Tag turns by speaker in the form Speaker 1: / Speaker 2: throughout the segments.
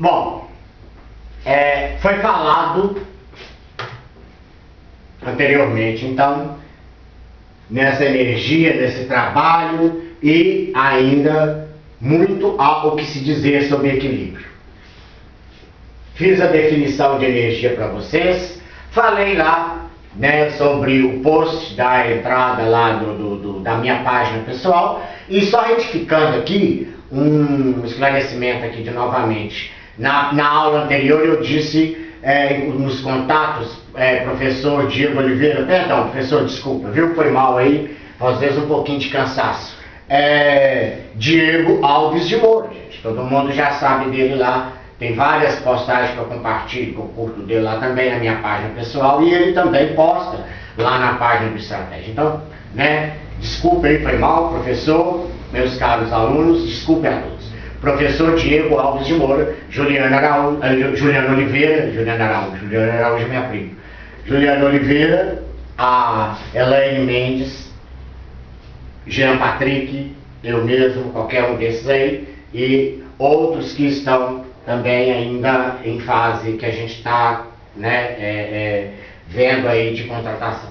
Speaker 1: Bom, foi falado anteriormente, então, nessa energia, nesse trabalho e ainda muito há o que se dizer sobre equilíbrio. Fiz a definição de energia para vocês, falei lá, né, sobre o post da entrada lá da minha página pessoal, e só retificando aqui, um esclarecimento aqui de novamente. Na aula anterior eu disse, nos contatos, professor Diego Oliveira, perdão, professor, desculpa, viu, foi mal aí, às vezes um pouquinho de cansaço. Diego Alves de Moura, gente, todo mundo já sabe dele lá, tem várias postagens que eu compartilho, que eu curto dele lá também na minha página pessoal, e ele também posta lá na página do Estratégia. Então, né, desculpa aí, foi mal, professor, meus caros alunos, desculpe a todos. Professor Diego Alves de Moura, Juliana Oliveira, Juliana Araújo é minha prima, Juliana Oliveira, a Elaine Mendes, Jean Patrick, eu mesmo, qualquer um desses aí, e outros que estão também ainda em fase que a gente está, né, vendo aí de contratação,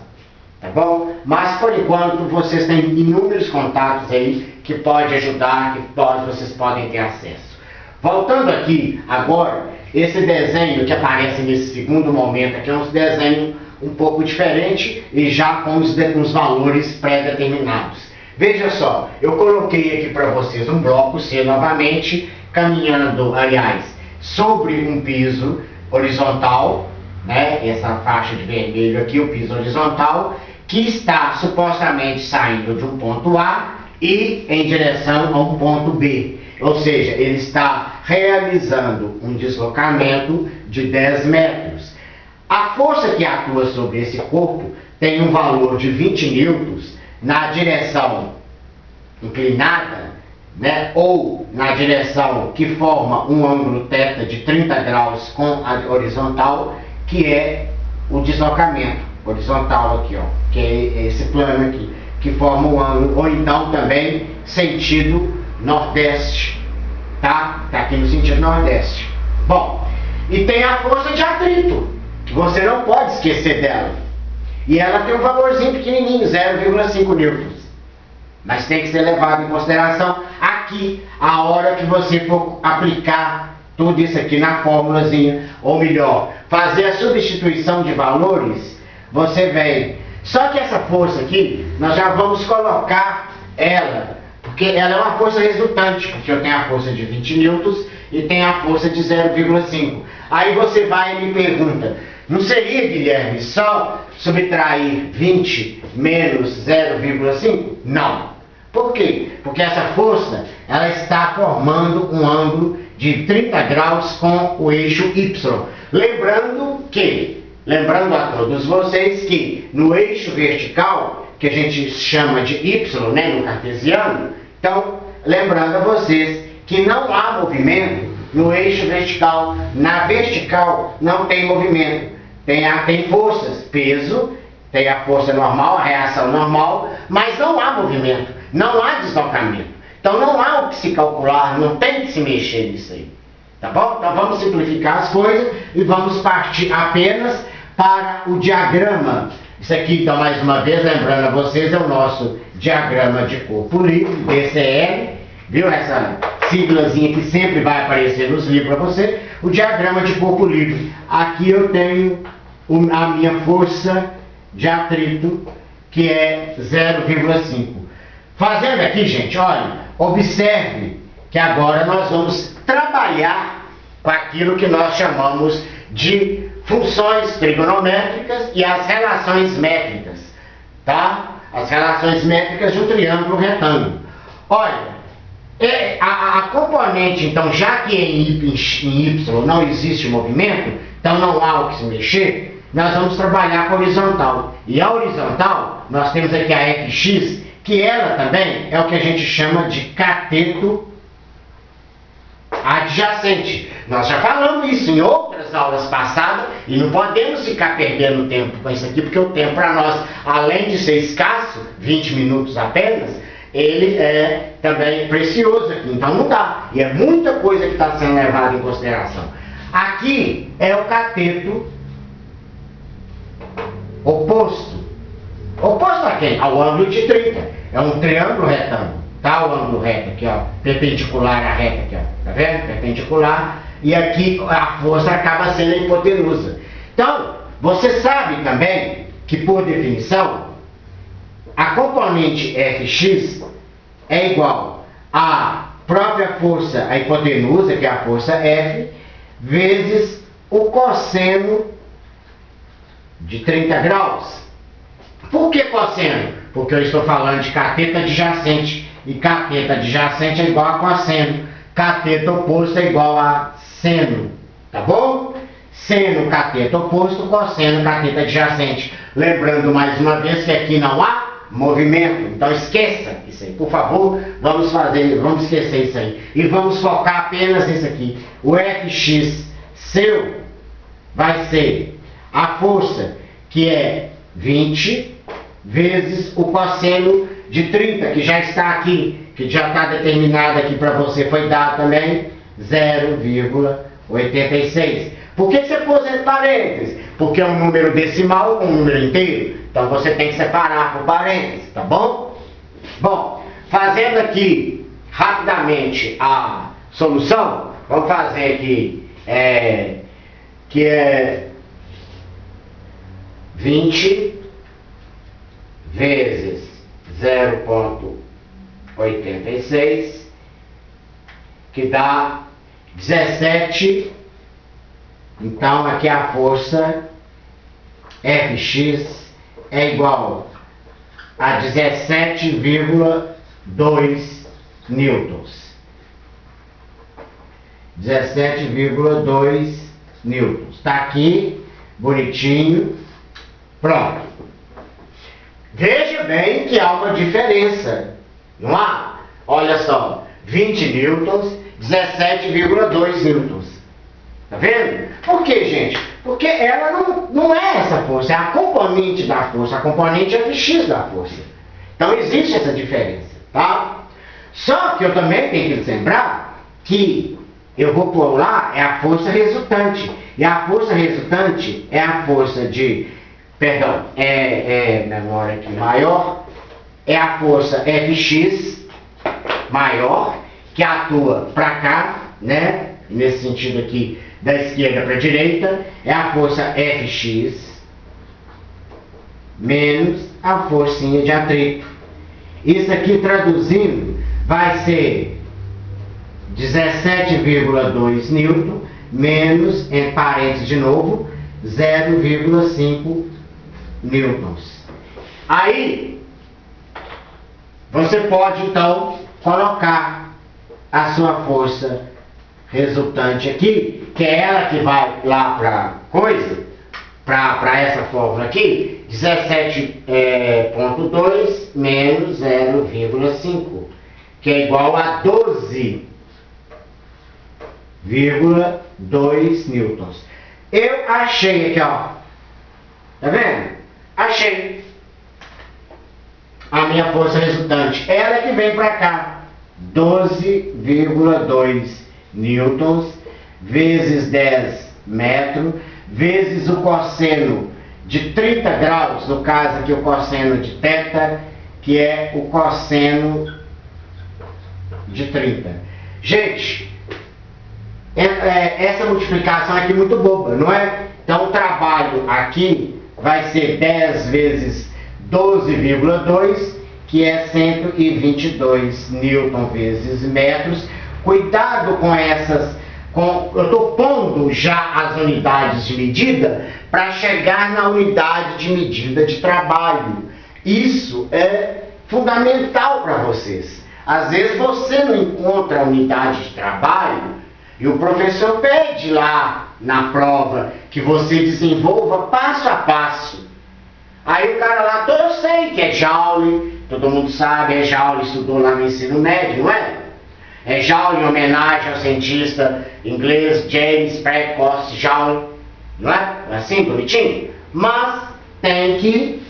Speaker 1: tá bom? Mas por enquanto vocês têm inúmeros contatos aí que pode ajudar, vocês podem ter acesso. Voltando aqui agora, esse desenho que aparece nesse segundo momento aqui é um desenho um pouco diferente e já com os valores pré-determinados. Veja só, eu coloquei aqui para vocês um bloco C novamente, caminhando, aliás, sobre um piso horizontal, né, essa faixa de vermelho aqui, o piso horizontal, que está supostamente saindo de um ponto A e em direção a um ponto B. Ou seja, ele está realizando um deslocamento de 10 metros. A força que atua sobre esse corpo tem um valor de 20 newtons na direção inclinada, né, ou na direção que forma um ângulo θ de 30 graus com a horizontal, que é o deslocamento horizontal aqui, ó, que é esse plano aqui, que forma um ângulo, ou então também sentido nordeste, tá? Tá aqui no sentido nordeste. Bom, e tem a força de atrito, que você não pode esquecer dela. E ela tem um valorzinho pequenininho, 0,5 newtons. Mas tem que ser levado em consideração aqui, a hora que você for aplicar tudo isso aqui na fórmulazinha, ou melhor, fazer a substituição de valores, você vem. Só que essa força aqui, nós já vamos colocar ela, porque ela é uma força resultante, porque eu tenho a força de 20 newtons e tenho a força de 0,5. Aí você vai e me pergunta, não seria, Guilherme, só subtrair 20 menos 0,5? Não. Por quê? Porque essa força, ela está formando um ângulo de 30 graus com o eixo Y. Lembrando a todos vocês que no eixo vertical, que a gente chama de Y, né, no cartesiano, então, lembrando a vocês que não há movimento no eixo vertical. Na vertical não tem movimento. Tem forças, peso, tem a força normal, a reação normal, mas não há movimento, não há deslocamento. Então não há o que se calcular, não tem que se mexer nisso aí. Tá bom? Então vamos simplificar as coisas e vamos partir apenas para o diagrama. Isso aqui, então, mais uma vez, lembrando a vocês, é o nosso diagrama de corpo livre, DCL, viu? Essa siglazinha que sempre vai aparecer nos livros para você, o diagrama de corpo livre. Aqui eu tenho a minha força de atrito, que é 0,5. Fazendo aqui, gente, olha, observe que agora nós vamos trabalhar com aquilo que nós chamamos de funções trigonométricas e as relações métricas, tá? As relações métricas de um triângulo retângulo. Olha, a componente, então, já que em Y não existe movimento, então não há o que se mexer, nós vamos trabalhar com a horizontal. E a horizontal, nós temos aqui a Fx, que ela também é o que a gente chama de cateto adjacente. Nós já falamos isso em outras aulas passadas e não podemos ficar perdendo tempo com isso aqui, porque o tempo para nós, além de ser escasso, 20 minutos apenas, ele é também precioso aqui, então não dá. E é muita coisa que está sendo levada em consideração. Aqui é o cateto oposto. Oposto a quem? Ao ângulo de 30. É um triângulo retângulo. Tá o ângulo reto aqui, ó, perpendicular à reta aqui, ó. Tá vendo? Perpendicular. E aqui a força acaba sendo a hipotenusa. Então, você sabe também que, por definição, a componente Fx é igual à própria força, a hipotenusa, que é a força F, vezes o cosseno de 30 graus. Por que cosseno? Porque eu estou falando de cateto adjacente. E cateto adjacente é igual a cosseno. Cateto oposto é igual a seno. Tá bom? Seno cateto oposto, cosseno cateto adjacente. Lembrando mais uma vez que aqui não há movimento. Então esqueça isso aí. Por favor, vamos esquecer isso aí. E vamos focar apenas nisso aqui. O Fx seu vai ser a força que é 20 vezes o cosseno de 30, que já está aqui, que já está determinado aqui para você, foi dado também 0,86. Por que você pôs entre parênteses? Porque é um número decimal com um número inteiro. Então você tem que separar por parênteses, tá bom? Bom, fazendo aqui rapidamente a solução, vamos fazer aqui, que é 20 vezes 0,86, que dá 17. Então aqui a força Fx é igual a 17,2 newtons. 17,2 newtons. Está aqui, bonitinho. Pronto. Veja bem que há uma diferença, não há? Olha só, 20 newtons, 17,2 newtons. Tá vendo? Por que, gente? Porque ela não é essa força, é a componente da força, a componente Fx da força. Então existe essa diferença, tá? Só que eu também tenho que lembrar que eu vou pôr lá é a força resultante. E a força resultante é a força de, perdão, memória aqui maior, é a força Fx maior, que atua para cá, né? Nesse sentido aqui, da esquerda para a direita, é a força Fx menos a forcinha de atrito. Isso aqui traduzindo vai ser 17,2 newton menos, em parênteses de novo, 0,5 newtons. Aí você pode então colocar a sua força resultante aqui, que é ela que vai lá para coisa, para essa fórmula aqui, 17,2 menos 0,5, que é igual a 12,2 newtons. Eu achei aqui, ó. Tá vendo? Achei a minha força resultante. Ela é que vem para cá. 12,2 newtons vezes 10 metros vezes o cosseno de 30 graus, no caso aqui o cosseno de θ, que é o cosseno de 30. Gente, essa multiplicação aqui é muito boba, não é? Então o trabalho aqui vai ser 10 vezes 12,2, que é 122 newton vezes metros. Cuidado com essas, eu estou pondo já as unidades de medida para chegar na unidade de medida de trabalho. Isso é fundamental para vocês. Às vezes você não encontra a unidade de trabalho e o professor pede lá na prova que você desenvolva passo a passo. Aí o cara lá, eu sei que é Joule, todo mundo sabe, é Joule, estudou lá no ensino médio, não é? É Joule em homenagem ao cientista inglês James Precoce Joule, não é? Assim, bonitinho? Mas tem que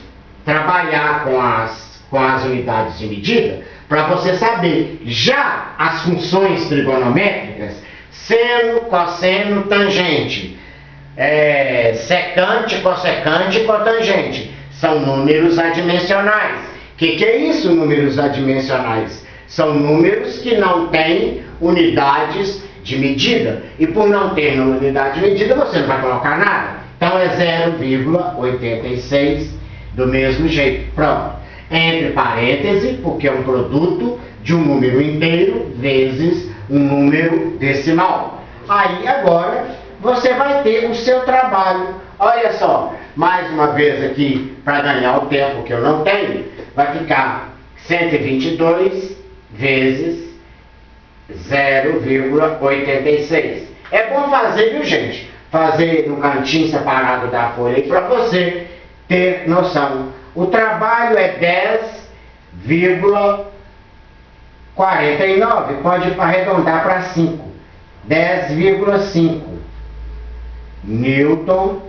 Speaker 1: trabalhar com as unidades de medida para você saber. Já as funções trigonométricas, seno, cosseno, tangente, secante, cossecante e cotangente, são números adimensionais. O que é isso, números adimensionais? São números que não têm unidades de medida. E por não ter unidade de medida, você não vai colocar nada. Então é 0,86 do mesmo jeito. Pronto. Entre parênteses, porque é um produto de um número inteiro vezes um número decimal. Aí agora você vai ter o seu trabalho. Olha só, mais uma vez aqui, para ganhar o tempo que eu não tenho, vai ficar 122 vezes 0,86. É bom fazer, viu, gente? Fazer no cantinho separado da folha aí para você ter noção. O trabalho é 10,49. Pode arredondar para 5. 10,5 Newton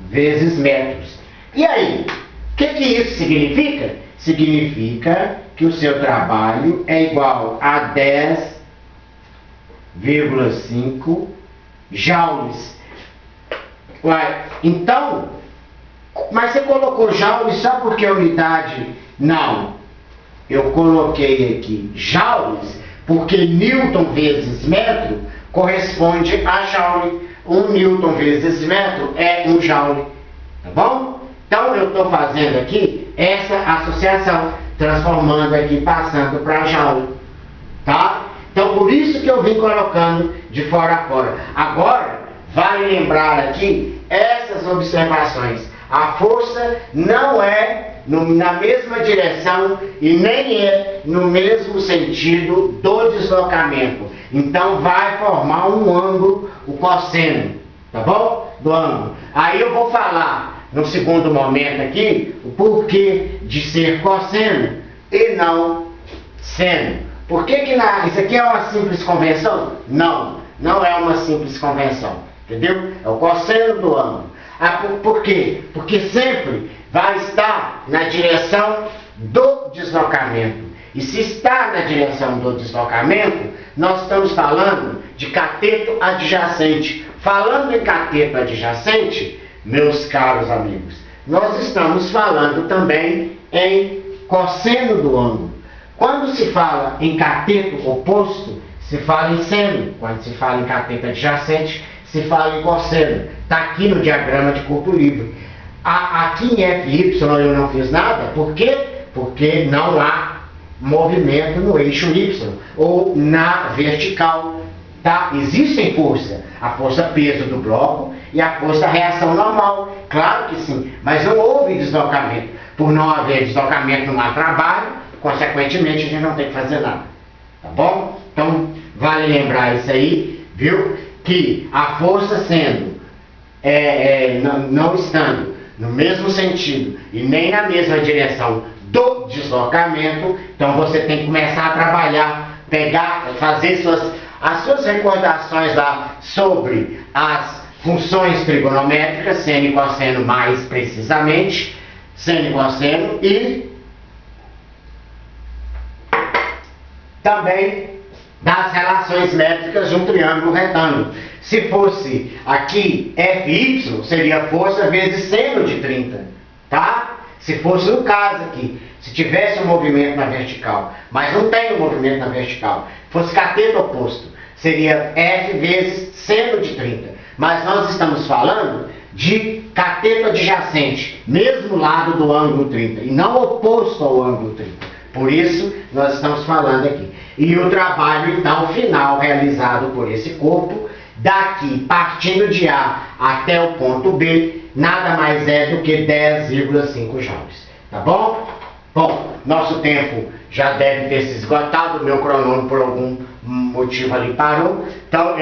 Speaker 1: vezes metros. E aí, o que isso significa? Significa que o seu trabalho é igual a 10,5 joules. Uai, então, mas você colocou joules só porque é unidade? Não. Eu coloquei aqui joules porque Newton vezes metro corresponde a joule. 1 Newton vezes metro é 1 joule. Tá bom? Então eu estou fazendo aqui essa associação, transformando aqui, passando para joule. Tá? Então por isso que eu vim colocando de fora a fora. Agora, vale lembrar aqui essas observações. A força não é na mesma direção e nem é no mesmo sentido do deslocamento. Então vai formar um ângulo, o cosseno, tá bom? Do ângulo. Aí eu vou falar no segundo momento aqui o porquê de ser cosseno e não seno. Por que isso aqui é uma simples convenção? Não, não é uma simples convenção, entendeu? É o cosseno do ângulo. Por quê? Porque sempre vai estar na direção do deslocamento. E se está na direção do deslocamento, nós estamos falando de cateto adjacente. Falando em cateto adjacente, meus caros amigos, nós estamos falando também em cosseno do ângulo. Quando se fala em cateto oposto, se fala em seno. Quando se fala em cateto adjacente, se fala em cosseno. Está aqui no diagrama de corpo livre. Aqui em FY eu não fiz nada. Por quê? Porque não há movimento no eixo Y ou na vertical. Tá? Existem força. A força peso do bloco e a força reação normal. Claro que sim. Mas não houve deslocamento. Por não haver deslocamento, não há trabalho. Consequentemente, a gente não tem que fazer nada. Tá bom? Então, vale lembrar isso aí, viu? Que a força sendo, não estando no mesmo sentido e nem na mesma direção do deslocamento, então você tem que começar a trabalhar, fazer as suas recordações lá sobre as funções trigonométricas, seno e cosseno mais precisamente, seno e cosseno, e também das relações métricas de um triângulo retângulo. Se fosse aqui FY, seria força vezes seno de 30, tá? Se fosse no caso aqui, se tivesse um movimento na vertical, mas não tem um movimento na vertical, fosse cateto oposto, seria F vezes seno de 30. Mas nós estamos falando de cateto adjacente, mesmo lado do ângulo 30, e não oposto ao ângulo 30. Por isso, nós estamos falando aqui. E o trabalho, então, final realizado por esse corpo, daqui, partindo de A até o ponto B, nada mais é do que 10,5 joules. Tá bom? Bom, nosso tempo já deve ter se esgotado, o meu cronômetro por algum motivo ali parou. Então,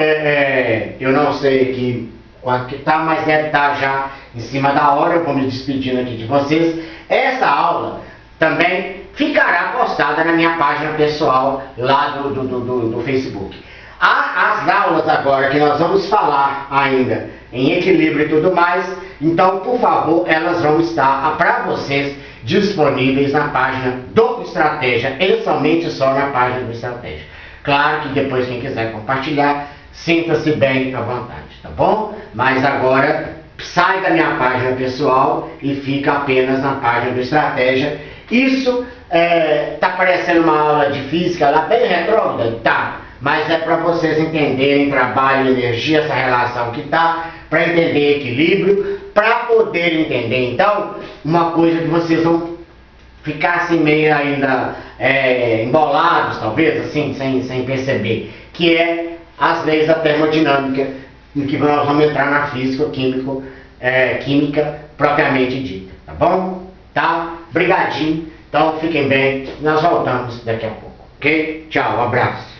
Speaker 1: eu não sei aqui quanto que está, mas deve estar já em cima da hora. Eu vou me despedindo aqui de vocês. Essa aula também ficará postada na minha página pessoal lá do Facebook. Há as aulas agora que nós vamos falar ainda em equilíbrio e tudo mais, então por favor elas vão estar para vocês disponíveis na página do Estratégia e somente só na página do Estratégia. Claro que depois quem quiser compartilhar, sinta-se bem à vontade, tá bom? Mas agora sai da minha página pessoal e fica apenas na página do Estratégia. Isso tá parecendo uma aula de física lá bem retrógrada? Tá, mas é para vocês entenderem trabalho e energia, essa relação que tá, para entender equilíbrio, para poder entender então uma coisa que vocês vão ficar assim meio ainda embolados, talvez, assim, sem perceber, que é as leis da termodinâmica, em que nós vamos entrar na física, química propriamente dita, tá bom? Tá? Brigadinho, então fiquem bem, nós voltamos daqui a pouco, ok? Tchau, um abraço.